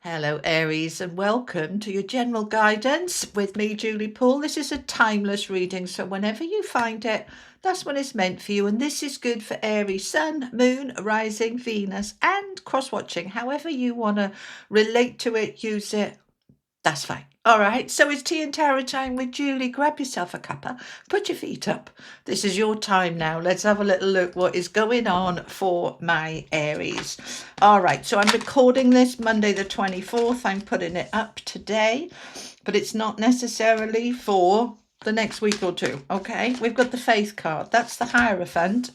Hello, Aries, and welcome to your general guidance with me, Julie Poole. This is a timeless reading, so whenever you find it, that's when it's meant for you. And this is good for Aries Sun, Moon, Rising, Venus, and cross watching. However, you want to relate to it, use it, that's fine. All right, so it's tea and tarot time with Julie. Grab yourself a cuppa, put your feet up. This is your time now. Let's have a little look what is going on for my Aries. All right, so I'm recording this Monday the 24th. I'm putting it up today, but it's not necessarily for the next week or two. Okay, we've got the Faith card. That's the Hierophant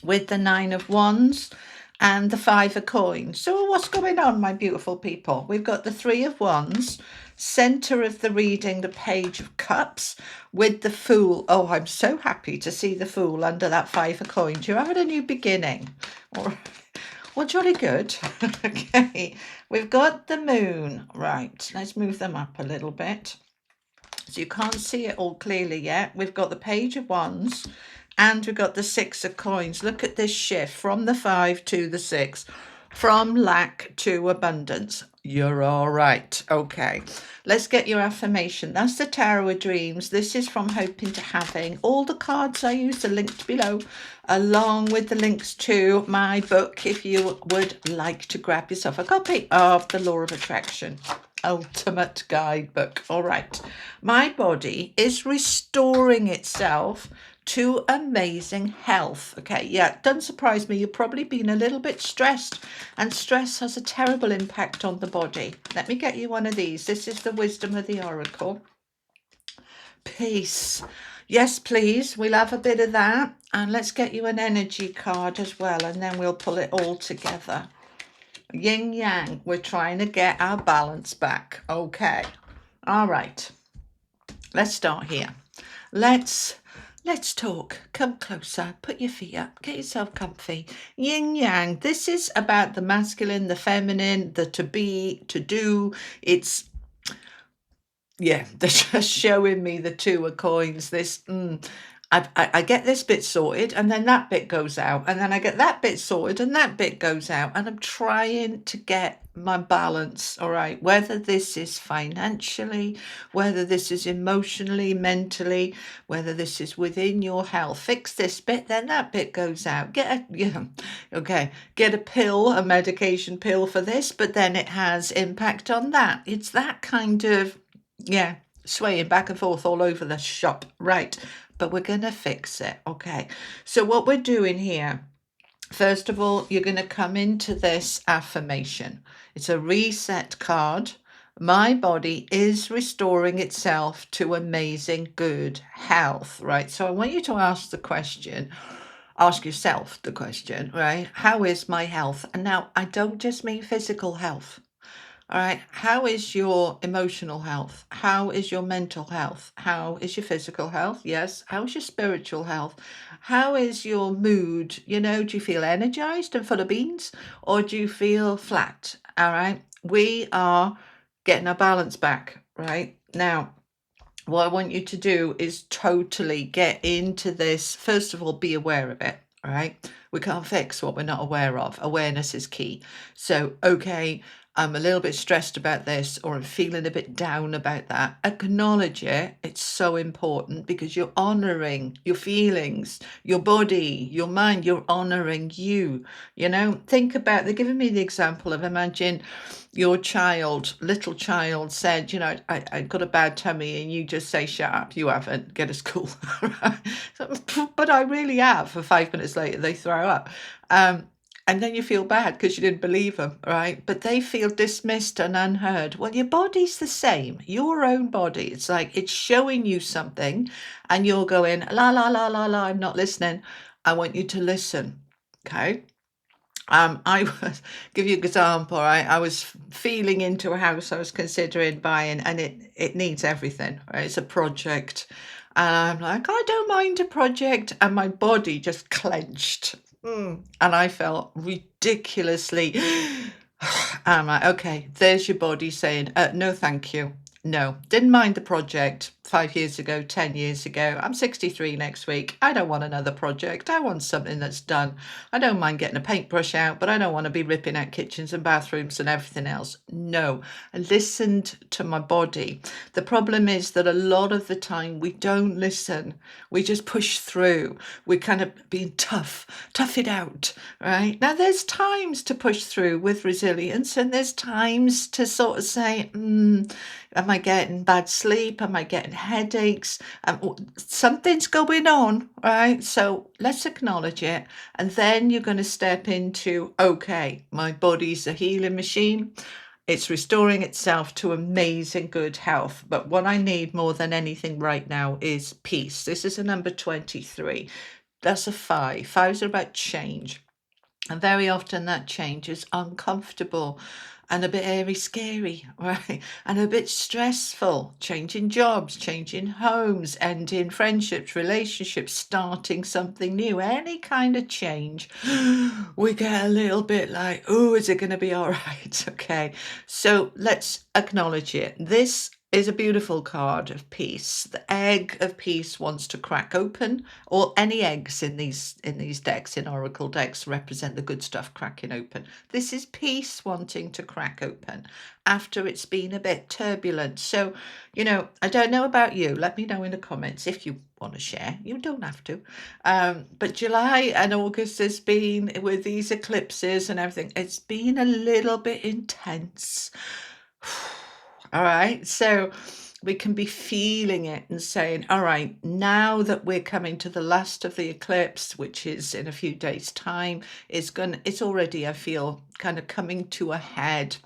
with the Nine of Wands and the Five of Coins. So what's going on, my beautiful people? We've got the Three of Wands, center of the reading, the Page of Cups with the Fool. Oh, I'm so happy to see the Fool under that Five of Coins. You're having a new beginning. Well, jolly good. Okay, we've got the Moon. Right, let's move them up a little bit. So you can't see it all clearly yet. We've got the Page of Wands and we've got the Six of Coins. Look at this shift from the 5 to the 6, from lack to abundance. You're all right. Okay, let's get your affirmation. That's the Tarot of Dreams. This is from Hoping to Having. All the cards I use are linked below, along with the links to my book if you would like to grab yourself a copy of The Law of Attraction Ultimate Guidebook. All right, my body is restoring itself to amazing health. Okay, yeah, it doesn't surprise me. You've probably been a little bit stressed, and stress has a terrible impact on the body. Let me get you one of these. This is the Wisdom of the Oracle. Peace. Yes, please. We'll have a bit of that. And let's get you an energy card as well, and then we'll pull it all together. Yin yang. We're trying to get our balance back. Okay. All right. Let's start here. Let's talk. Come closer. Put your feet up. Get yourself comfy. Yin yang. This is about the masculine, the feminine, the to be, to do. It's, yeah, they're just showing me the Two of Coins. I get this bit sorted and then that bit goes out, and then I get that bit sorted and that bit goes out, and I'm trying to get my balance. All right, whether this is financially, whether this is emotionally, mentally, whether this is within your health. Fix this bit, then that bit goes out. Get a pill, a medication pill for this, but then it has impact on that. It's that kind of, yeah, swaying back and forth all over the shop. Right, but we're going to fix it. Okay, so what we're doing here, first of all, you're going to come into this affirmation. It's a reset card. My body is restoring itself to amazing good health. Right, so I want you to ask yourself the question, right? How is my health? And now I don't just mean physical health. All right. How is your emotional health? How is your mental health? How is your physical health? Yes. How is your spiritual health? How is your mood? Do you feel energized and full of beans, or do you feel flat? All right. We are getting our balance back right now. What I want you to do is totally get into this. First of all, be aware of it. All right. We can't fix what we're not aware of. Awareness is key. So, okay, I'm a little bit stressed about this, or I'm feeling a bit down about that. Acknowledge it. It's so important because you're honoring your feelings, your body, your mind. You're honoring you. Think about, they're giving me the example of, imagine your little child said, I got a bad tummy, and you just say, shut up, you haven't, get a school. But I really have. For 5 minutes later, they throw up. And then you feel bad because you didn't believe them, right? But they feel dismissed and unheard. Well, your body's the same. Your own body. It's like it's showing you something and you're going, la, la, la, la, la, I'm not listening. I want you to listen, okay? I was give you an example, right? I was feeling into a house I was considering buying, and it needs everything, right? It's a project. And I'm like, I don't mind a project. And my body just clenched. And I felt ridiculously, I'm like, okay, there's your body saying, no, thank you. No, didn't mind the project 5 years ago, 10 years ago. I'm 63 next week. I don't want another project. I want something that's done. I don't mind getting a paintbrush out, but I don't want to be ripping out kitchens and bathrooms and everything else. No, I listened to my body. The problem is that a lot of the time we don't listen. We just push through. We're kind of being tough it out, right? Now, there's times to push through with resilience, and there's times to sort of say, am I getting bad sleep? Am I getting headaches? Something's going on, right? So let's acknowledge it. And then you're going to step into, okay, my body's a healing machine. It's restoring itself to amazing good health. But what I need more than anything right now is peace. This is a number 23. That's a five. Fives are about change. And very often that change is uncomfortable and a bit airy scary, right? And a bit stressful. Changing jobs, changing homes, ending friendships, relationships, starting something new, any kind of change. We get a little bit like, oh, is it going to be all right? Okay. So let's acknowledge it. This is a beautiful card of peace. The egg of peace wants to crack open, or any eggs in these decks, in oracle decks, represent the good stuff cracking open. This is peace wanting to crack open after it's been a bit turbulent. So, I don't know about you. Let me know in the comments if you want to share. You don't have to. But July and August has been, with these eclipses and everything, it's been a little bit intense. All right. So we can be feeling it and saying, all right, now that we're coming to the last of the eclipse, which is in a few days' time, it's already, I feel, kind of coming to a head.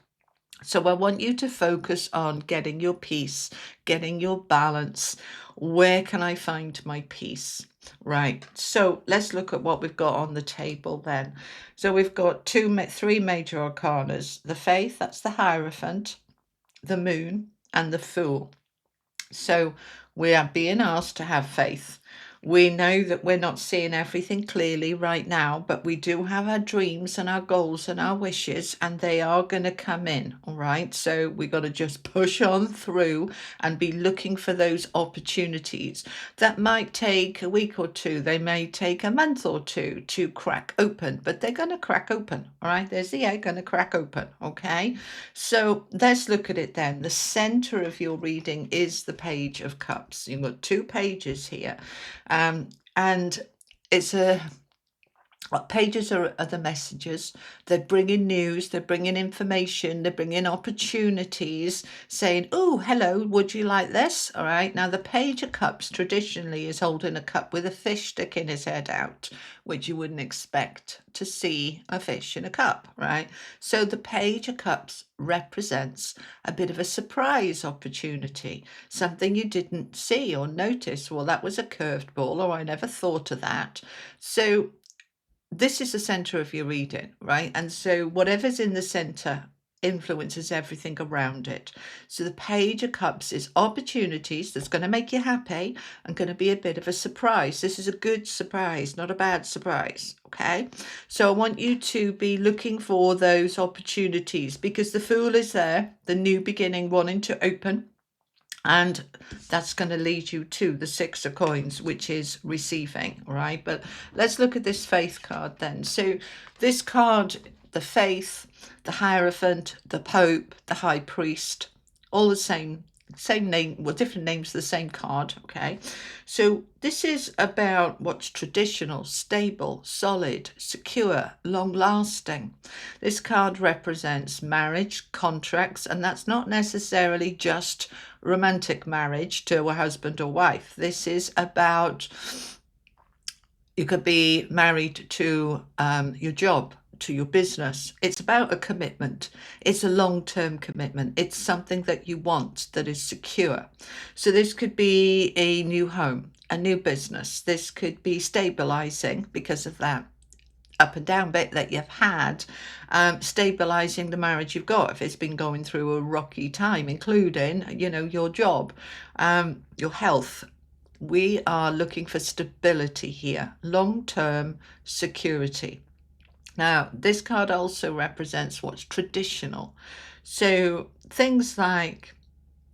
So I want you to focus on getting your peace, getting your balance. Where can I find my peace? Right. So let's look at what we've got on the table then. So we've got three major arcanas. The Faith, that's the Hierophant, the Moon, and the Fool. So we are being asked to have faith. We know that we're not seeing everything clearly right now, but we do have our dreams and our goals and our wishes, and they are going to come in. All right. So we got to just push on through and be looking for those opportunities. That might take a week or two. They may take a month or two to crack open, but they're going to crack open. All right. There's the egg going to crack open. Okay. So let's look at it then. The center of your reading is the Page of Cups. You've got two pages here. And it's what pages are the messages. They're bringing news, they're bringing information, they're bringing opportunities, saying, oh, hello, would you like this? All right. Now, the Page of Cups traditionally is holding a cup with a fish sticking his head out, which you wouldn't expect to see a fish in a cup, right? So the Page of Cups represents a bit of a surprise opportunity, something you didn't see or notice. Well, that was a curved ball, or I never thought of that. So this is the center of your reading, right? And so whatever's in the center influences everything around it. So the Page of Cups is opportunities that's going to make you happy and going to be a bit of a surprise. This is a good surprise, not a bad surprise. Okay. So I want you to be looking for those opportunities, because the Fool is there, the new beginning wanting to open. And that's going to lead you to the Six of Coins, which is receiving, right? But let's look at this Faith card then. So this card, the Faith, the Hierophant, the Pope, the High Priest, all the same name, well, different names for the same card. Okay. So this is about what's traditional, stable, solid, secure, long lasting. This card represents marriage, contracts, and that's not necessarily just romantic marriage to a husband or wife. This is about, you could be married to your job, to your business. It's about a commitment. It's a long-term commitment. It's something that you want, that is secure. So this could be a new home, a new business. This could be stabilizing because of that up and down bit that you've had, stabilizing the marriage you've got if it's been going through a rocky time, including, your job, your health. We are looking for stability here, long-term security. Now, this card also represents what's traditional. So things like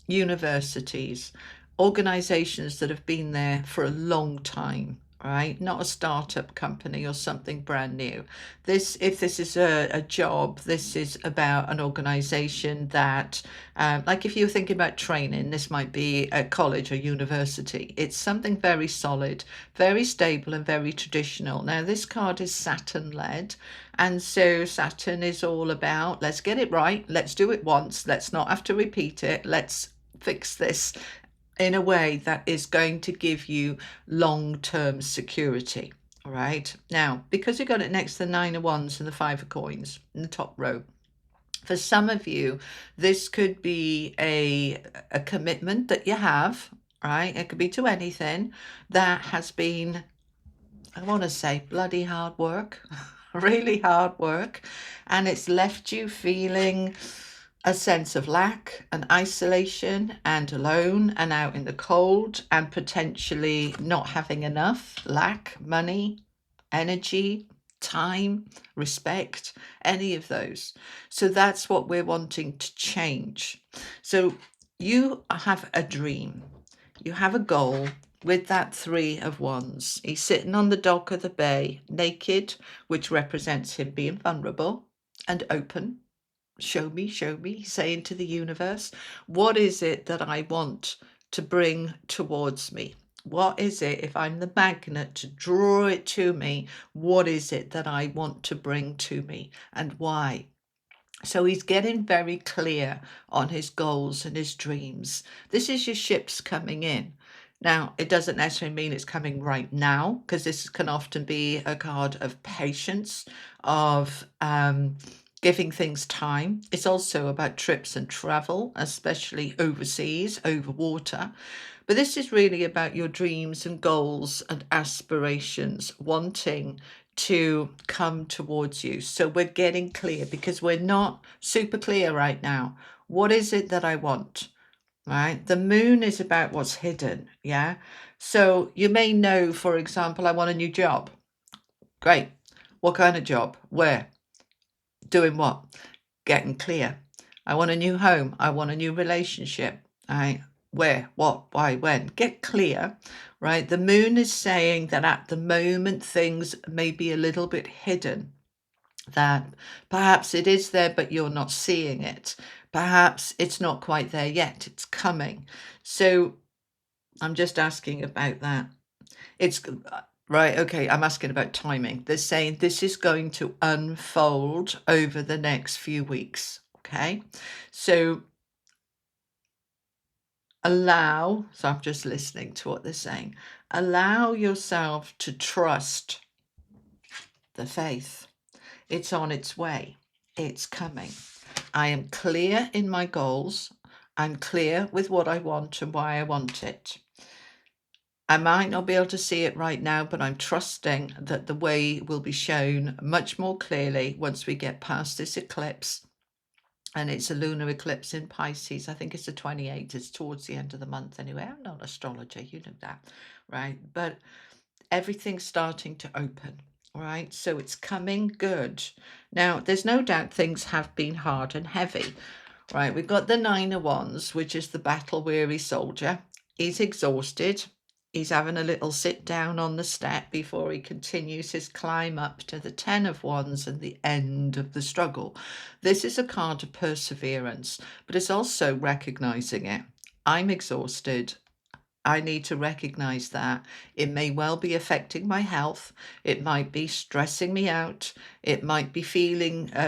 universities, organizations that have been there for a long time, right? Not a startup company or something brand new. If this is a job, this is about an organization that, like if you're thinking about training, this might be a college or university. It's something very solid, very stable, and very traditional. Now, this card is Saturn led. And so Saturn is all about, let's get it right. Let's do it once. Let's not have to repeat it. Let's fix this in a way that is going to give you long-term security. All right. Now, because you got it next to the 9 of Wands and the 5 of Coins in the top row, for some of you, this could be a commitment that you have, right? It could be to anything that has been, I want to say, bloody hard work, really hard work, and it's left you feeling a sense of lack and isolation and alone and out in the cold and potentially not having enough, lack money, energy, time, respect, any of those. So that's what we're wanting to change. So you have a dream, you have a goal with that 3 of Wands. He's sitting on the dock of the bay, naked, which represents him being vulnerable and open. Show me, saying to the universe, what is it that I want to bring towards me? What is it, if I'm the magnet to draw it to me, what is it that I want to bring to me and why? So he's getting very clear on his goals and his dreams. This is your ships coming in. Now, it doesn't necessarily mean it's coming right now, because this can often be a card of patience, of giving things time. It's also about trips and travel, especially overseas, over water. But this is really about your dreams and goals and aspirations wanting to come towards you. So we're getting clear, because we're not super clear right now. What is it that I want? Right? The moon is about what's hidden. Yeah. So you may know, for example, I want a new job. Great. What kind of job? Where? Doing what? Getting clear. I want a new home. I want a new relationship. Right? Where? What? Why? When? Get clear. Right? The moon is saying that at the moment things may be a little bit hidden, that perhaps it is there but you're not seeing it. Perhaps it's not quite there yet. It's coming. So I'm just asking about that. It's right. Okay. I'm asking about timing. They're saying this is going to unfold over the next few weeks. Okay. So so I'm just listening to what they're saying. Allow yourself to trust the faith. It's on its way. It's coming. I am clear in my goals. I'm clear with what I want and why I want it. I might not be able to see it right now, but I'm trusting that the way will be shown much more clearly once we get past this eclipse. And it's a lunar eclipse in Pisces. I think it's the 28th. It's towards the end of the month anyway. I'm not an astrologer, you know that, right? But everything's starting to open, right? So it's coming good. Now, there's no doubt things have been hard and heavy, right? We've got the 9 of Wands, which is the battle-weary soldier. He's exhausted. He's having a little sit down on the step before he continues his climb up to the 10 of Wands and the end of the struggle. This is a card of perseverance, but it's also recognizing it. I'm exhausted. I need to recognize that. It may well be affecting my health. It might be stressing me out. It might be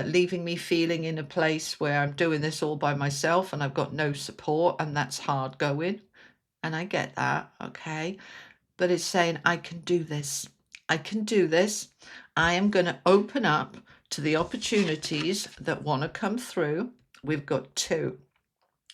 leaving me feeling in a place where I'm doing this all by myself and I've got no support, and that's hard going. And I get that, okay? But it's saying, I can do this. I can do this. I am going to open up to the opportunities that want to come through. We've got 2.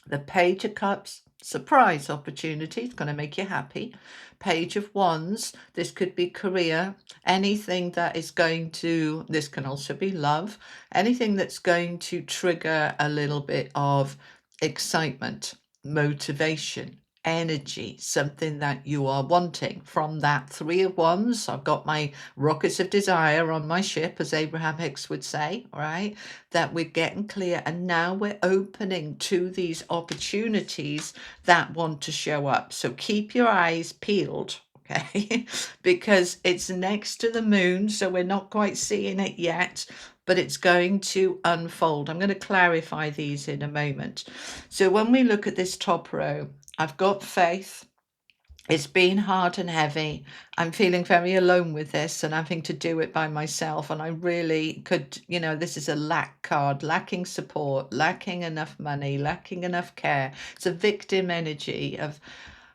The Page of Cups, surprise opportunity. It's going to make you happy. Page of Wands. This could be career. Anything that is going to, this can also be love. Anything that's going to trigger a little bit of excitement, motivation, energy, something that you are wanting from that Three of Wands. I've got my rockets of desire on my ship, as Abraham Hicks would say, right? That we're getting clear, and now we're opening to these opportunities that want to show up. So keep your eyes peeled, okay? Because it's next to the moon, so we're not quite seeing it yet, but it's going to unfold. I'm going to clarify these in a moment. So when we look at this top row, I've got faith. It's been hard and heavy. I'm feeling very alone with this and having to do it by myself. And I really could, this is a lack card, lacking support, lacking enough money, lacking enough care. It's a victim energy of,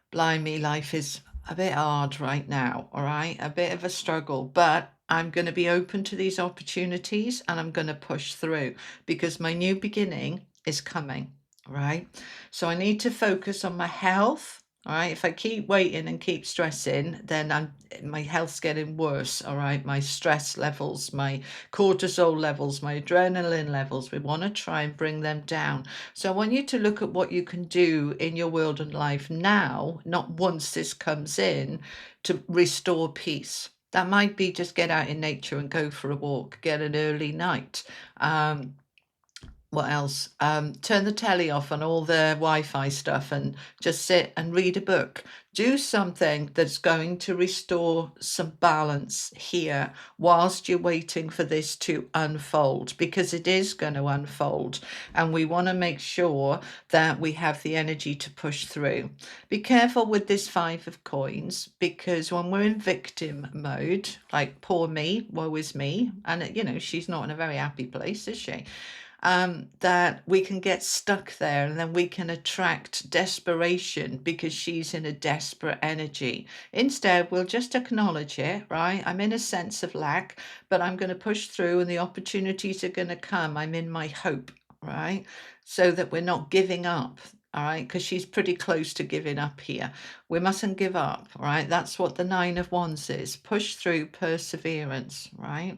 blimey, life is a bit hard right now, all right? A bit of a struggle, but I'm going to be open to these opportunities and I'm going to push through because my new beginning is coming, all right? So I need to focus on my health. All right, if I keep waiting and keep stressing, then my health's getting worse. All right, my stress levels, my cortisol levels, my adrenaline levels, we want to try and bring them down. So I want you to look at what you can do in your world and life now, not once this comes in, to restore peace. That might be just get out in nature and go for a walk, get an early night. What else? Turn the telly off and all the Wi-Fi stuff and just sit and read a book. Do something that's going to restore some balance here whilst you're waiting for this to unfold, because it is going to unfold and we want to make sure that we have the energy to push through. Be careful with this Five of Coins, because when we're in victim mode, like poor me, woe is me, and she's not in a very happy place, is she? That we can get stuck there and then we can attract desperation because she's in a desperate energy. Instead, we'll just acknowledge it, right? I'm in a sense of lack, but I'm going to push through and the opportunities are going to come. I'm in my hope, right? So that we're not giving up. All right, because she's pretty close to giving up here. We mustn't give up, right? That's what the Nine of Wands is. Push through, perseverance, right?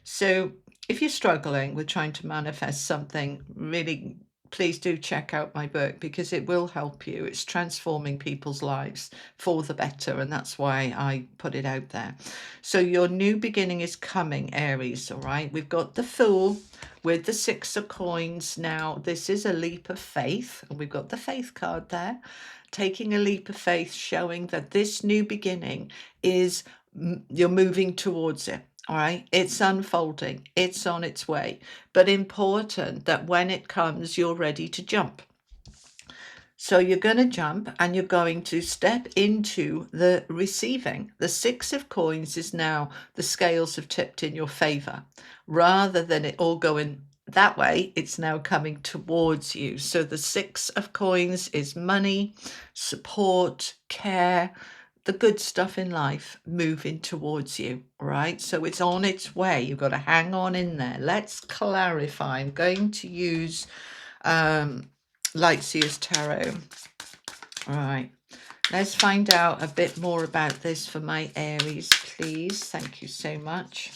So if you're struggling with trying to manifest something, really, please do check out my book because it will help you. It's transforming people's lives for the better, and that's why I put it out there. So your new beginning is coming, Aries, all right? We've got the Fool with the Six of Coins. Now, this is a leap of faith, and we've got the Faith card there. Taking a leap of faith, showing that this new beginning is, you're moving towards it. All right, it's unfolding, it's on its way, but important that when it comes, you're ready to jump. So you're going to jump and you're going to step into the receiving. The Six of Coins is now the scales have tipped in your favor. Rather than it all going that way, it's now coming towards you. So the Six of Coins is money, support, care, the good stuff in life moving towards you, right? So it's on its way. You've got to hang on in there. Let's clarify. I'm going to use Lightseer's Tarot. All right. Let's find out a bit more about this for my Aries, please. Thank you so much.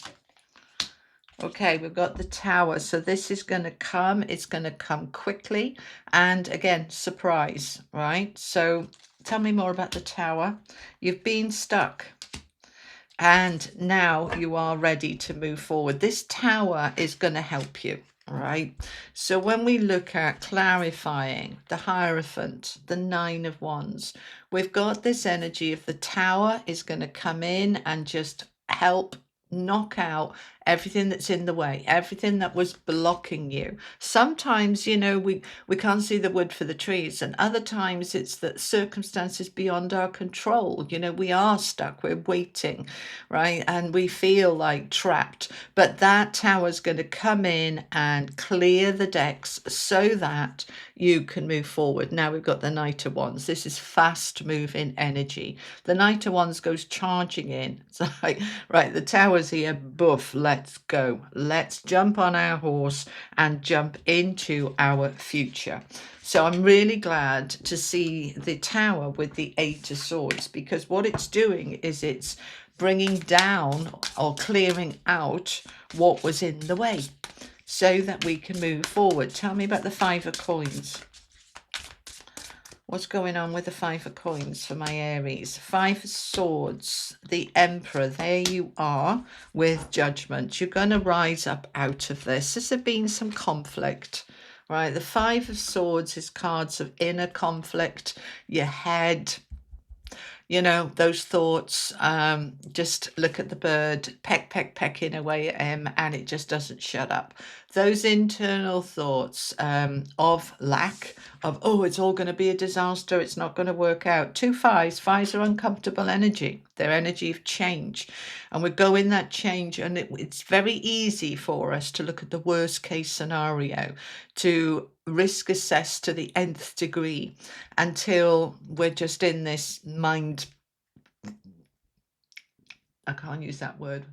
Okay, we've got the Tower. So this is going to come. It's going to come quickly. And again, surprise, right? So tell me more about the Tower. You've been stuck and now you are ready to move forward. This Tower is going to help you, right? So when we look at clarifying the Hierophant, the Nine of Wands, we've got this energy of the Tower is going to come in and just help knock out everything that's in the way, everything that was blocking you. Sometimes, we can't see the wood for the trees, and other times it's that circumstances beyond our control. We are stuck, we're waiting, right? And we feel like trapped. But that Tower's going to come in and clear the decks so that you can move forward. Now we've got the Knight of Wands. This is fast moving energy. The Knight of Wands goes charging in. It's like, right, the Tower's here, boof, let's go. Let's jump on our horse and jump into our future. So I'm really glad to see the Tower with the Eight of Swords, because what it's doing is it's bringing down or clearing out what was in the way so that we can move forward. Tell me about the Five of Coins. What's going on with the Five of Coins for my Aries? Five of Swords, the Emperor. There you are with Judgment. You're going to rise up out of this. There's been some conflict, right? The Five of Swords is cards of inner conflict, your head, you know, those thoughts. Just look at the bird pecking away at him, and it just doesn't shut up. Those internal thoughts of lack, of, oh, it's all going to be a disaster, it's not going to work out. Two fives are uncomfortable energy. They're energy of change, and we're going that change, and it's very easy for us to look at the worst case scenario, to risk assess to the nth degree, until we're just in this mind, I can't use that word,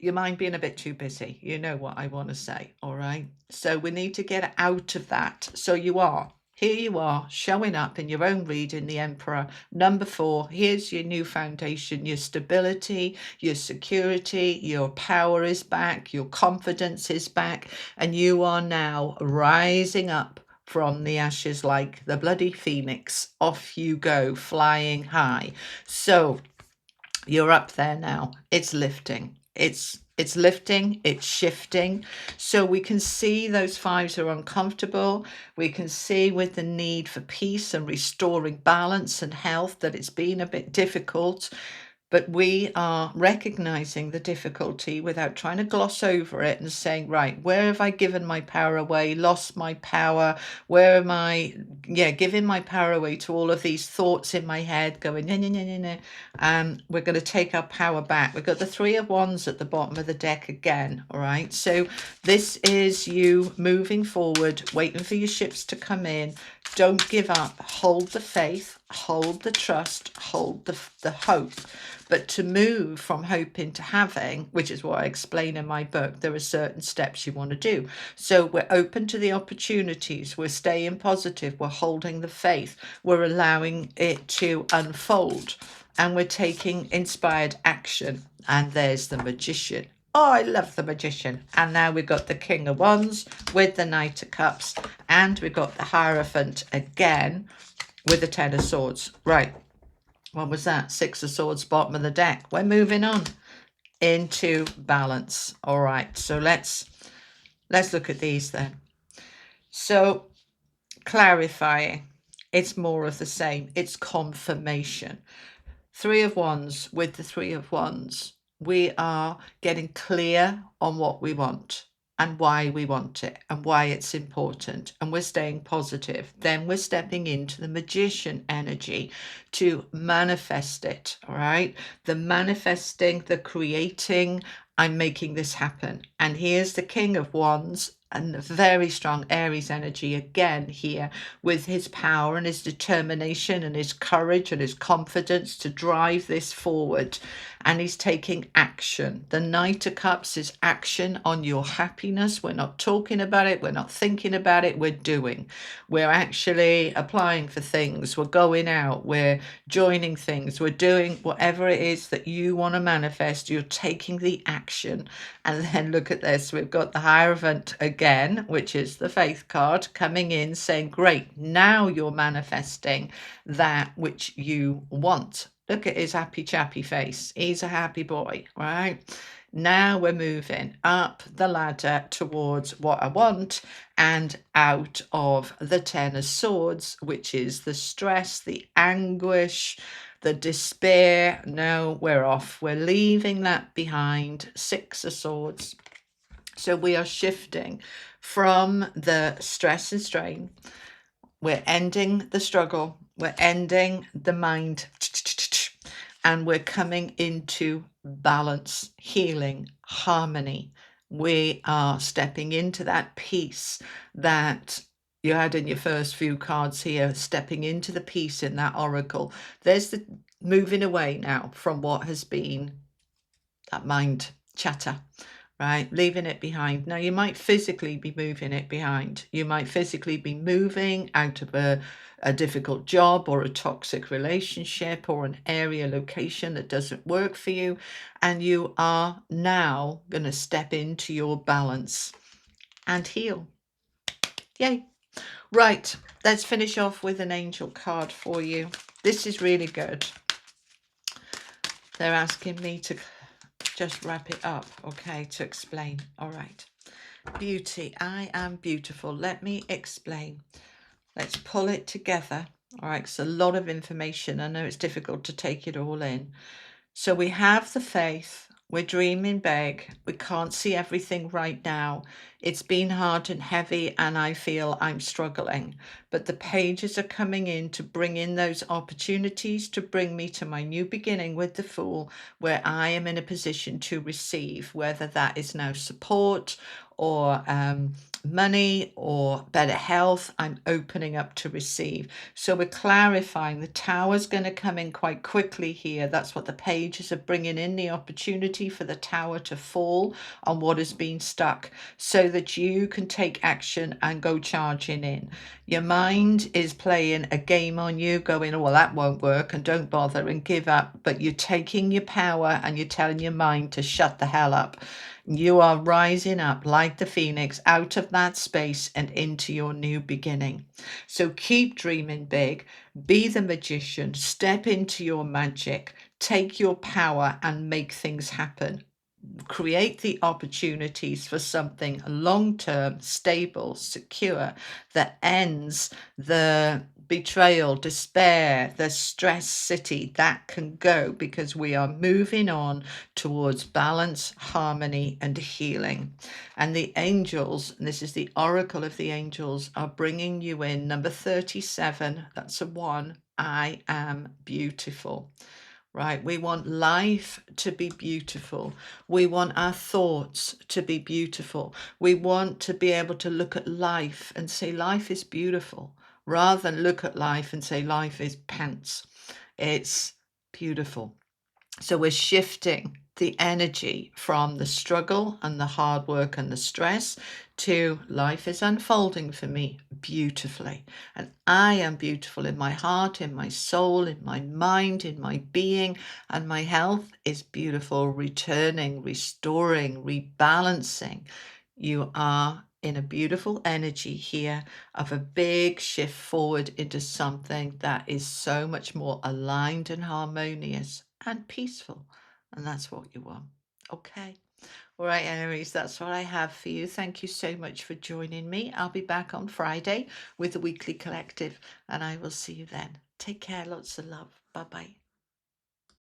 your mind being a bit too busy. You know what I want to say, all right? So we need to get out of that. So here you are showing up in your own reading, the Emperor. Number 4, here's your new foundation, your stability, your security, your power is back, your confidence is back, and you are now rising up from the ashes like the bloody phoenix. Off you go, flying high. So you're up there now. It's lifting. It's lifting, it's shifting. So we can see those fives are uncomfortable. We can see with the need for peace and restoring balance and health that it's been a bit difficult. But we are recognizing the difficulty without trying to gloss over it and saying, right, where have I given my power away, lost my power? Where am I, giving my power away to all of these thoughts in my head going, no, no, no, no, no. We're going to take our power back. We've got the Three of Wands at the bottom of the deck again, all right? So this is you moving forward, waiting for your ships to come in. Don't give up. Hold the faith, hold the trust, hold the hope. But to move from hope into having, which is what I explain in my book, there are certain steps you want to do. So we're open to the opportunities. We're staying positive. We're holding the faith. We're allowing it to unfold. And we're taking inspired action. And there's the Magician. Oh, I love the Magician. And now we've got the King of Wands with the Knight of Cups. And we've got the Hierophant again with the Ten of Swords. Right. What was that? Six of Swords, bottom of the deck. We're moving on into balance. All right. So let's look at these then. So clarifying. It's more of the same. It's confirmation. Three of Wands with the Three of Wands. We are getting clear on what we want and why we want it and why it's important, and we're staying positive. Then we're stepping into the Magician energy to manifest it, all right? The manifesting, the creating, I'm making this happen. And here's the King of Wands, and a very strong Aries energy again here, with his power and his determination and his courage and his confidence to drive this forward. And he's taking action. The Knight of Cups is action on your happiness. We're not talking about it. We're not thinking about it. We're doing. We're actually applying for things. We're going out. We're joining things. We're doing whatever it is that you want to manifest. You're taking the action. And then look at this. We've got the Hierophant again, which is the Faith card, coming in saying, great, now you're manifesting that which you want. Look at his happy chappy face. He's a happy boy, right? Now we're moving up the ladder towards what I want and out of the Ten of Swords, which is the stress, the anguish, the despair. No, we're off. We're leaving that behind. Six of Swords. So we are shifting from the stress and strain. We're ending the struggle. We're ending the mind. And we're coming into balance, healing, harmony. We are stepping into that peace that you had in your first few cards here, stepping into the peace in that oracle. There's the moving away now from what has been that mind chatter, right? Leaving it behind. Now, you might physically be moving it behind. You might physically be moving out of a difficult job or a toxic relationship or an area location that doesn't work for you. And you are now going to step into your balance and heal. Yay. Right. let's finish off with an angel card for you. This is really good. They're asking me to just wrap it up, okay, to explain. All right. Beauty. I am beautiful. Let me explain. Let's pull it together. All right, it's a lot of information. I know it's difficult to take it all in. So we have the faith. We're dreaming big. We can't see everything right now. It's been hard and heavy, and I feel I'm struggling. But the pages are coming in to bring in those opportunities to bring me to my new beginning with the Fool, where I am in a position to receive, whether that is now support or money or better health. I'm opening up to receive. So we're clarifying. The tower's going to come in quite quickly here. That's what the pages are bringing in, the opportunity for the tower to fall on what has been stuck so that you can take action and go charging in. Your mind is playing a game on you, going, oh, well, that won't work, and don't bother and give up. But you're taking your power and you're telling your mind to shut the hell up. You are rising up like the phoenix out of that space and into your new beginning. So keep dreaming big, be the magician, step into your magic, take your power and make things happen. Create the opportunities for something long-term, stable, secure, that ends the betrayal, despair, the stress city. That can go, because we are moving on towards balance, harmony, and healing. And the angels, and this is the oracle of the angels, are bringing you in number 37. That's a 1. I am beautiful. Right, we want life to be beautiful. We want our thoughts to be beautiful. We want to be able to look at life and say life is beautiful, rather than look at life and say life is pants. It's beautiful. So we're shifting the energy from the struggle and the hard work and the stress to life is unfolding for me beautifully. And I am beautiful in my heart, in my soul, in my mind, in my being, and my health is beautiful, returning, restoring, rebalancing. You are in a beautiful energy here of a big shift forward into something that is so much more aligned and harmonious and peaceful. And that's what you want. Okay. All right, Aries, that's what I have for you. Thank you so much for joining me. I'll be back on Friday with the weekly collective, and I will see you then. Take care. Lots of love. Bye bye.